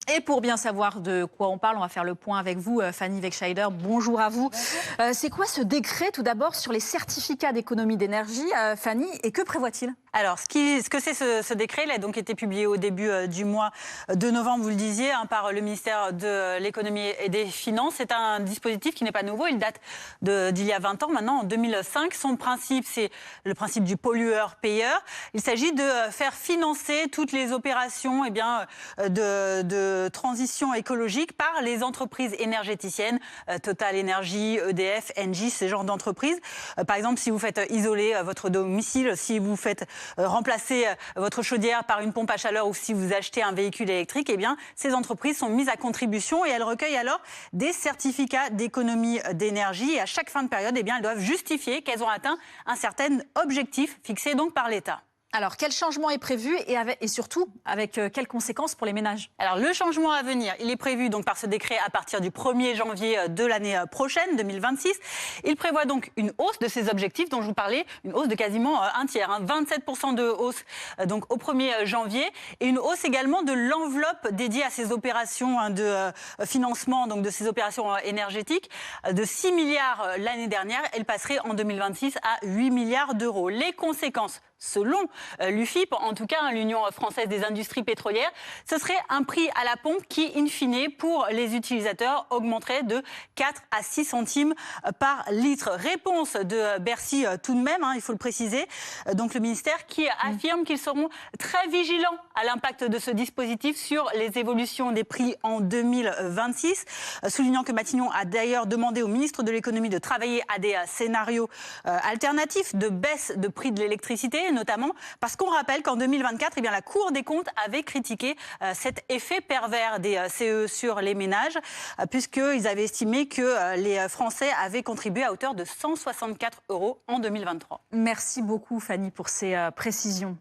Et pour bien savoir de quoi on parle, on va faire le point avec vous, Fanny Wegscheider. Bonjour à vous. C'est quoi ce décret, tout d'abord, sur les certificats d'économie d'énergie, Fanny, et que prévoit-il? Alors, ce que c'est ce décret, il a donc été publié au début du mois de novembre, vous le disiez, par le ministère de l'économie et des finances. C'est un dispositif qui n'est pas nouveau, il date d'il y a 20 ans maintenant, en 2005. Son principe, c'est le principe du pollueur-payeur. Il s'agit de faire financer toutes les opérations de transition écologique par les entreprises énergéticiennes, Total Energy, EDF, Engie, ce genre d'entreprises. Par exemple, si vous faites isoler votre domicile, si vous faites remplacer votre chaudière par une pompe à chaleur ou si vous achetez un véhicule électrique, eh bien, ces entreprises sont mises à contribution et elles recueillent alors des certificats d'économie d'énergie. Et à chaque fin de période, eh bien, elles doivent justifier qu'elles ont atteint un certain objectif fixé donc par l'État. Alors, quel changement est prévu et surtout, avec quelles conséquences pour les ménages? Alors, le changement à venir, il est prévu donc par ce décret à partir du 1er janvier de l'année prochaine, 2026. Il prévoit donc une hausse de ces objectifs dont je vous parlais, une hausse de quasiment un tiers, 27% de hausse donc au 1er janvier, et une hausse également de l'enveloppe dédiée à ces opérations de financement, donc de ces opérations énergétiques, de 6 milliards l'année dernière. Elle passerait en 2026 à 8 milliards d'euros. Les conséquences, selon l'UFIP, en tout cas l'Union française des industries pétrolières, ce serait un prix à la pompe qui, in fine, pour les utilisateurs, augmenterait de 4 à 6 centimes par litre. Réponse de Bercy tout de même, il faut le préciser. Donc le ministère qui affirme qu'ils seront très vigilants à l'impact de ce dispositif sur les évolutions des prix en 2026, soulignant que Matignon a d'ailleurs demandé au ministre de l'économie de travailler à des scénarios alternatifs de baisse de prix de l'électricité, notamment parce qu'on rappelle qu'en 2024, eh bien, la Cour des comptes avait critiqué cet effet pervers des CE sur les ménages, puisqu'ils avaient estimé que les Français avaient contribué à hauteur de 164 € en 2023. Merci beaucoup, Fanny, pour ces précisions.